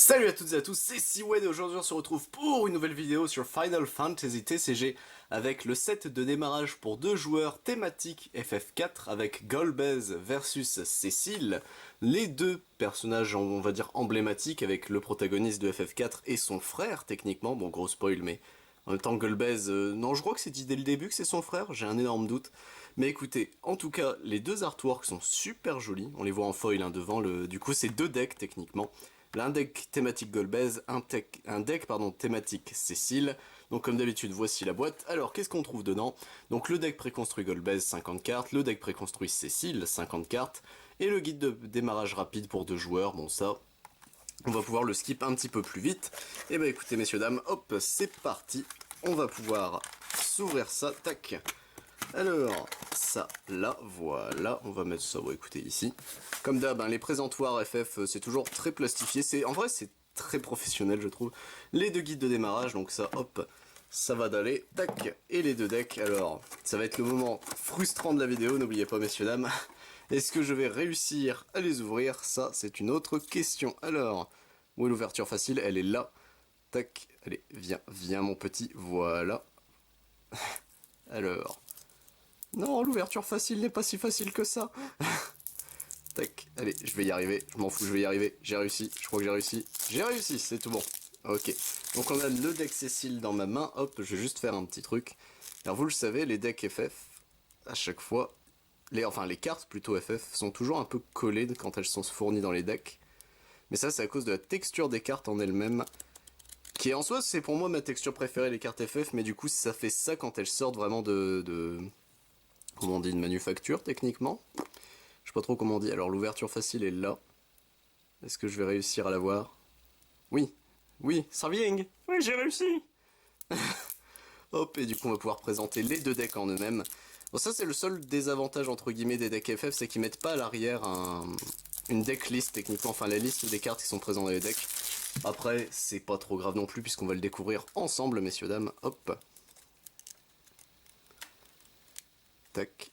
Salut à toutes et à tous, c'est Siwen et aujourd'hui on se retrouve pour une nouvelle vidéo sur Final Fantasy TCG avec le set de démarrage pour deux joueurs thématique FF4 avec Golbez versus Cécile, les deux personnages on va dire emblématiques avec le protagoniste de FF4 et son frère techniquement, bon gros spoil mais en même temps Golbez, non je crois que c'est dit dès le début que c'est son frère, j'ai un énorme doute. Mais écoutez, en tout cas les deux artworks sont super jolis, on les voit en foil devant, du coup c'est deux decks techniquement. Là, un deck thématique Golbez, un deck thématique Cécile. Donc comme d'habitude, voici la boîte. Alors, qu'est-ce qu'on trouve dedans? Donc le deck préconstruit Golbez, 50 cartes, le deck préconstruit Cécile, 50 cartes, et le guide de démarrage rapide pour deux joueurs. Bon ça, on va pouvoir le skip un petit peu plus vite. Et bah écoutez messieurs dames, hop, c'est parti. On va pouvoir s'ouvrir ça, tac. Alors, ça, là, voilà, on va mettre ça, bon, écoutez, ici. Comme d'hab, hein, les présentoirs FF, c'est toujours très plastifié, en vrai, c'est très professionnel, je trouve. Les deux guides de démarrage, donc ça, hop, ça va d'aller, tac, et les deux decks. Alors, ça va être le moment frustrant de la vidéo, n'oubliez pas, messieurs, dames. Est-ce que je vais réussir à les ouvrir? Ça, c'est une autre question. Alors, où est l'ouverture facile? Elle est là. Tac, allez, viens, mon petit, voilà. Alors... Non, l'ouverture facile n'est pas si facile que ça. Tac, allez, je vais y arriver, je m'en fous, je vais y arriver. J'ai réussi, je crois que j'ai réussi. J'ai réussi, c'est tout bon. Ok, donc on a le deck Cécile dans ma main, hop, je vais juste faire un petit truc. Alors vous le savez, les decks FF, à chaque fois, les cartes plutôt FF, sont toujours un peu collées quand elles sont fournies dans les decks. Mais ça, c'est à cause de la texture des cartes en elles-mêmes. Qui en soi, c'est pour moi ma texture préférée, les cartes FF, mais du coup, ça fait ça quand elles sortent vraiment comment on dit, de manufacture, techniquement. Je sais pas trop comment on dit. Alors, l'ouverture facile est là. Est-ce que je vais réussir à l'avoir? Oui. Oui, Sarvieng. Oui, j'ai réussi. Hop, et du coup, on va pouvoir présenter les deux decks en eux-mêmes. Bon, ça, c'est le seul désavantage, entre guillemets, des decks FF, c'est qu'ils mettent pas à l'arrière une deck list, techniquement. Enfin, la liste des cartes qui sont présentes dans les decks. Après, c'est pas trop grave non plus, puisqu'on va le découvrir ensemble, messieurs, dames. Hop. Tac.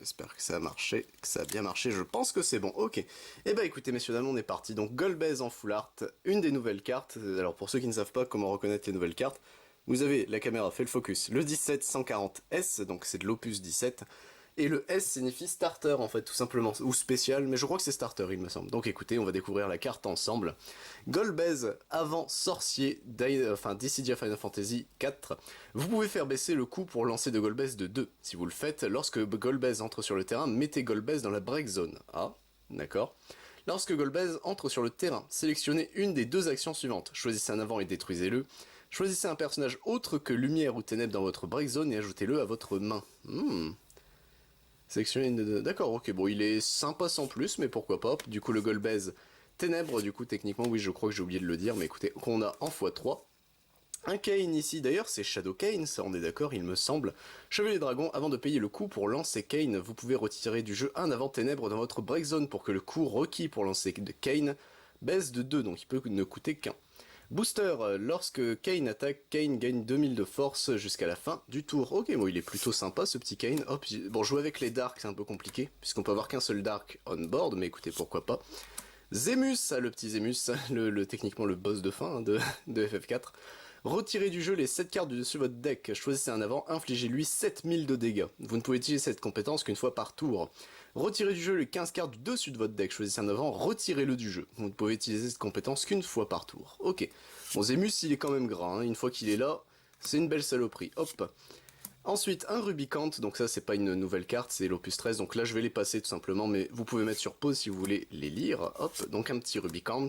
J'espère que ça a marché, que ça a bien marché, je pense que c'est bon, ok. Et bah écoutez messieurs dames, on est parti, donc Golbez en full art, une des nouvelles cartes. Alors pour ceux qui ne savent pas comment reconnaître les nouvelles cartes, vous avez, la caméra fait le focus, le 17140S, donc c'est de l'opus 17, et le S signifie starter en fait tout simplement, ou spécial, mais je crois que c'est starter il me semble. Donc écoutez, on va découvrir la carte ensemble. Golbez avant sorcier Dissidia Final Fantasy 4. Vous pouvez faire baisser le coût pour lancer de Golbez de 2. Si vous le faites, lorsque Golbez entre sur le terrain, mettez Golbez dans la break zone. Ah, d'accord. Lorsque Golbez entre sur le terrain, sélectionnez une des deux actions suivantes. Choisissez un avant et détruisez-le. Choisissez un personnage autre que lumière ou ténèbres dans votre break zone et ajoutez-le à votre main. Sélectionnez une des deux. D'accord, ok, bon, il est sympa sans plus, mais pourquoi pas. Du coup, le Golbez ténèbres, du coup, techniquement, oui, je crois que j'ai oublié de le dire, mais écoutez, qu'on a en x3. Un Kane ici, d'ailleurs c'est Shadow Kane, ça on est d'accord il me semble. Chevalier Dragon, avant de payer le coût pour lancer Kane, vous pouvez retirer du jeu un avant ténèbres dans votre break zone pour que le coût requis pour lancer de Kane baisse de 2, donc il peut ne coûter qu'un. Booster, lorsque Kane attaque, Kane gagne 2000 de force jusqu'à la fin du tour. Ok, bon il est plutôt sympa ce petit Kane. Hop, bon jouer avec les Dark c'est un peu compliqué, puisqu'on peut avoir qu'un seul Dark on board, mais écoutez pourquoi pas. Zemus, le petit Zemus, techniquement le boss de fin de FF4. Retirez du jeu les 7 cartes du dessus de votre deck, choisissez un avant, infligez-lui 7000 de dégâts. Vous ne pouvez utiliser cette compétence qu'une fois par tour. Retirez du jeu les 15 cartes du dessus de votre deck, choisissez un avant, retirez-le du jeu. Vous ne pouvez utiliser cette compétence qu'une fois par tour. Ok. Bon, Zemus, il est quand même gras, hein. Une fois qu'il est là, c'est une belle saloperie. Hop. Ensuite, un Rubicant, donc ça c'est pas une nouvelle carte, c'est l'opus 13, donc là je vais les passer tout simplement, mais vous pouvez mettre sur pause si vous voulez les lire. Hop, donc un petit Rubicant.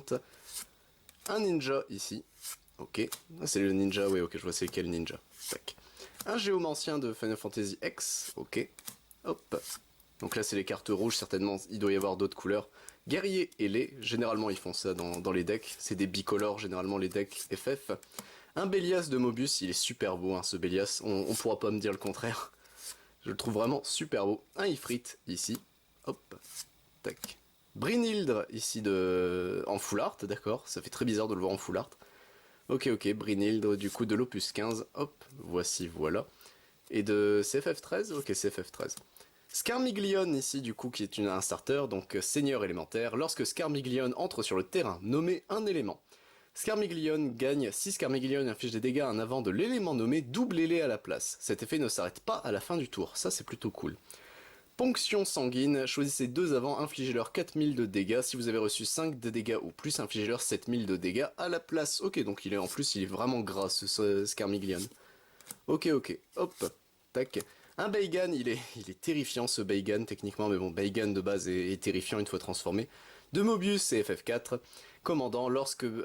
Un ninja ici. Ok. Ah, c'est le ninja, oui, ok, je vois c'est lequel ninja. Tac. Un géomancien de Final Fantasy X. Ok. Hop. Donc là, c'est les cartes rouges, certainement, il doit y avoir d'autres couleurs. Guerrier ailé, généralement ils font ça dans les decks. C'est des bicolores, généralement, les decks FF. Un Bélias de Mobius, il est super beau, hein, ce Bélias. On pourra pas me dire le contraire. Je le trouve vraiment super beau. Un Ifrit, ici. Hop. Tac. Brynhildr, ici, en full art, d'accord. Ça fait très bizarre de le voir en full art. Ok, Brynhildr, du coup, de l'opus 15. Hop, voici, voilà. Et de CFF13. Ok, CFF13. Scarmiglion, ici, du coup, qui est un starter, donc seigneur élémentaire. Lorsque Scarmiglion entre sur le terrain, nommez un élément. Scarmiglion gagne, si Scarmiglion inflige des dégâts à un avant de l'élément nommé, doublez-les à la place. Cet effet ne s'arrête pas à la fin du tour, ça c'est plutôt cool. Ponction sanguine, choisissez deux avants, infligez-leur 4000 de dégâts. Si vous avez reçu 5 de dégâts ou plus, infligez-leur 7000 de dégâts à la place. Ok, donc il est en plus, il est vraiment gras ce Scarmiglion. Ok, hop, tac. Un Beigan, il est terrifiant ce Beigan techniquement, mais bon, Beigan de base est terrifiant une fois transformé. De Mobius et FF4. Commandant,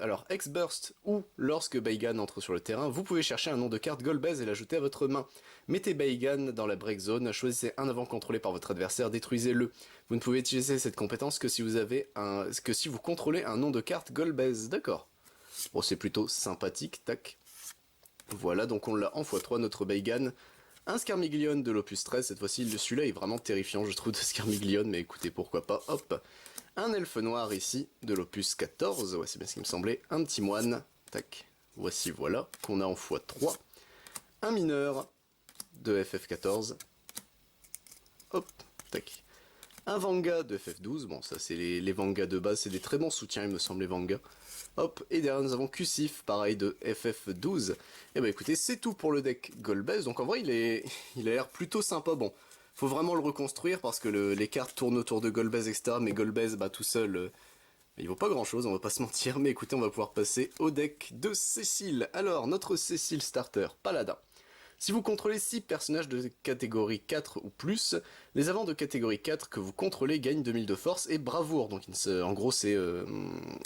alors X-Burst ou lorsque Beigan entre sur le terrain, vous pouvez chercher un nom de carte Golbez et l'ajouter à votre main. Mettez Beigan dans la break zone, choisissez un avant contrôlé par votre adversaire, détruisez-le. Vous ne pouvez utiliser cette compétence que si vous contrôlez un nom de carte Golbez, d'accord. Bon, c'est plutôt sympathique, tac. Voilà, donc on l'a en x3 notre Beigan. Un Scarmiglion de l'opus 13, cette fois-ci celui-là est vraiment terrifiant je trouve de Scarmiglion, mais écoutez pourquoi pas, hop. Un elfe noir ici, de l'opus 14, ouais c'est bien ce qui me semblait, un petit moine, tac, voici voilà, qu'on a en x3. Un mineur de FF14, hop, tac. Un Vanga de FF12, bon ça c'est les Vangas de base, c'est des très bons soutiens il me semble les Vangas. Hop, et derrière nous avons Qsif, pareil de FF12. Et bah écoutez, c'est tout pour le deck Golbez, donc en vrai il a l'air plutôt sympa, bon. Faut vraiment le reconstruire parce que les cartes tournent autour de Golbez, etc. Mais Golbez, bah tout seul, il vaut pas grand chose, on va pas se mentir. Mais écoutez, on va pouvoir passer au deck de Cécile. Alors, notre Cécile starter, Paladin. Si vous contrôlez 6 personnages de catégorie 4 ou plus, les avants de catégorie 4 que vous contrôlez gagnent 2000 de force et bravoure. Donc en gros c'est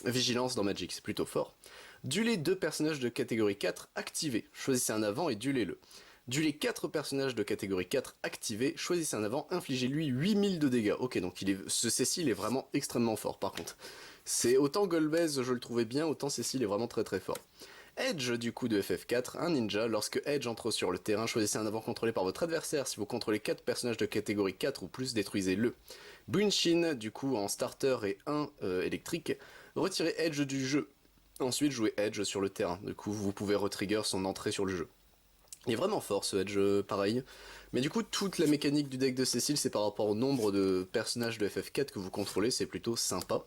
vigilance dans Magic, c'est plutôt fort. Duelez 2 personnages de catégorie 4 activés. Choisissez un avant et duelez-le. Duelez 4 personnages de catégorie 4 activés, choisissez un avant, infligez-lui 8000 de dégâts. Ok, donc ce Cécile est vraiment extrêmement fort par contre. C'est autant Golbez je le trouvais bien, autant Cécile est vraiment très très fort. Edge du coup de FF4, un ninja, lorsque Edge entre sur le terrain, choisissez un avant contrôlé par votre adversaire. Si vous contrôlez 4 personnages de catégorie 4 ou plus, détruisez-le. Bunshin du coup en starter et 1 électrique, retirez Edge du jeu. Ensuite jouez Edge sur le terrain, du coup vous pouvez retrigger son entrée sur le jeu. Il est vraiment fort ce Edge, pareil. Mais du coup, toute la mécanique du deck de Cécile, c'est par rapport au nombre de personnages de FF4 que vous contrôlez, c'est plutôt sympa.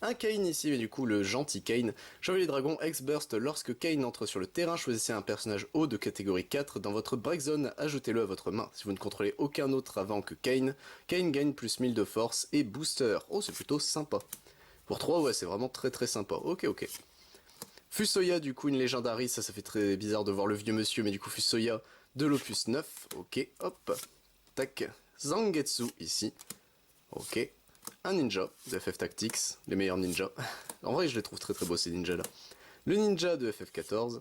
Un Kayn ici, mais du coup le gentil Kayn. Chevalier Dragon, X-Burst, lorsque Kayn entre sur le terrain, choisissez un personnage haut de catégorie 4 dans votre break zone, ajoutez-le à votre main. Si vous ne contrôlez aucun autre avant que Kayn, Kayn gagne plus 1000 de force et booster. Oh, c'est plutôt sympa. Pour 3, ouais, c'est vraiment très très sympa. Ok. Fusoya, du coup, une légendarie, ça fait très bizarre de voir le vieux monsieur, mais du coup, Fusoya de l'opus 9, ok, hop, tac, Zangetsu, ici, ok, un ninja de FF Tactics, les meilleurs ninjas, en vrai, je les trouve très très beaux ces ninjas-là, le ninja de FF14,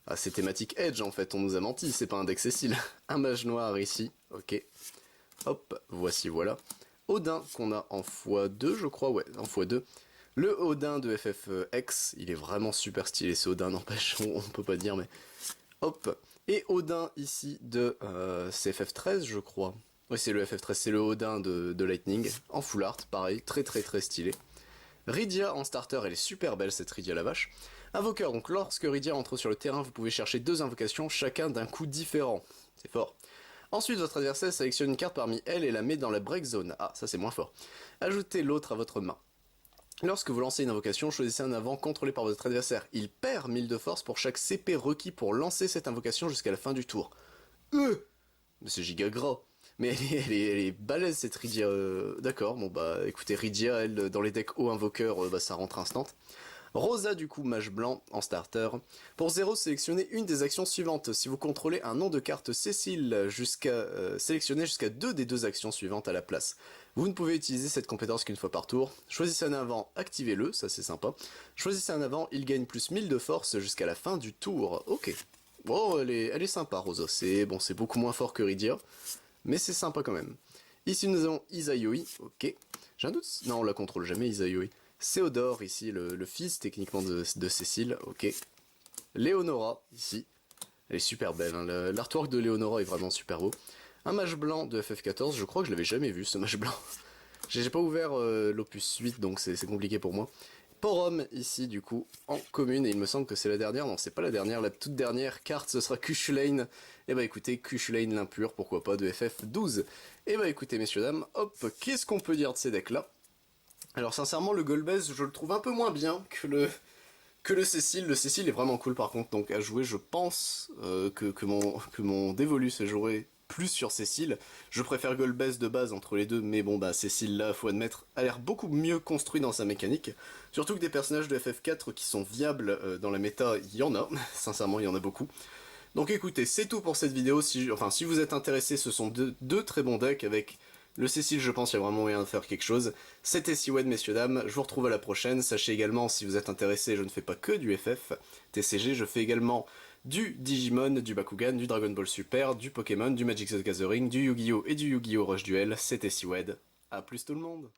ah, c'est thématique Edge, en fait, on nous a menti, c'est pas un deck Cécile, un mage noir, ici, ok, hop, voici, voilà, Odin, qu'on a en x2, je crois, ouais, en x2, le Odin de FFX, il est vraiment super stylé ce Odin, n'empêche, on peut pas dire, mais... Hop. Et Odin ici de... c'est FF13 je crois. Oui c'est le FF13, c'est le Odin de Lightning, en full art, pareil, très très très stylé. Rydia en starter, elle est super belle cette Rydia la vache. Invoqueur, donc lorsque Rydia entre sur le terrain, vous pouvez chercher 2 invocations, chacun d'un coup différent. C'est fort. Ensuite, votre adversaire sélectionne une carte parmi elles et la met dans la break zone. Ah, ça c'est moins fort. Ajoutez l'autre à votre main. Lorsque vous lancez une invocation, choisissez un avant contrôlé par votre adversaire. Il perd 1000 de force pour chaque CP requis pour lancer cette invocation jusqu'à la fin du tour. Mais c'est giga gras. Mais elle est balèze cette Rydia. D'accord, bon bah écoutez, Rydia, elle, dans les decks haut invoqueur, bah ça rentre instant. Rosa du coup, mage blanc en starter. Pour 0, sélectionnez une des actions suivantes. Si vous contrôlez un nom de carte Cécile, sélectionnez jusqu'à 2 des 2 actions suivantes à la place. Vous ne pouvez utiliser cette compétence qu'une fois par tour. Choisissez un avant, activez-le, ça c'est sympa. Choisissez un avant, il gagne plus 1000 de force jusqu'à la fin du tour. Ok. Bon, elle est sympa Rosa, c'est beaucoup moins fort que Rydia, mais c'est sympa quand même. Ici nous avons Izayoi, ok. J'ai un doute, non on la contrôle jamais Izayoi. Théodore, ici, le fils techniquement de Cécile, ok. Léonora, ici, elle est super belle, hein. L'artwork de Léonora est vraiment super beau. Un mage blanc de FF14, je crois que je l'avais jamais vu ce mage blanc. J'ai pas ouvert l'opus 8, donc c'est compliqué pour moi. Porom, ici, du coup, en commune, et il me semble que c'est la dernière, non c'est pas la dernière, la toute dernière carte, ce sera Kushulain. Et bah écoutez, Kushulain l'impur, pourquoi pas, de FF12. Et bah écoutez, messieurs, dames, hop, qu'est-ce qu'on peut dire de ces decks-là? Alors sincèrement le Golbez je le trouve un peu moins bien que que le Cécile est vraiment cool par contre, donc à jouer je pense que mon Dévolu se jouerait plus sur Cécile. Je préfère Golbez de base entre les deux, mais bon bah Cécile là, faut admettre, a l'air beaucoup mieux construit dans sa mécanique. Surtout que des personnages de FF4 qui sont viables dans la méta, il y en a, sincèrement il y en a beaucoup. Donc écoutez, c'est tout pour cette vidéo, si vous êtes intéressé, ce sont deux très bons decks avec... Le Cécile, je pense qu'il y a vraiment moyen de faire quelque chose. C'était Siwed, messieurs, dames. Je vous retrouve à la prochaine. Sachez également, si vous êtes intéressé, je ne fais pas que du FF, TCG, je fais également du Digimon, du Bakugan, du Dragon Ball Super, du Pokémon, du Magic the Gathering, du Yu-Gi-Oh! Et du Yu-Gi-Oh! Rush Duel. C'était Siwed. A plus tout le monde!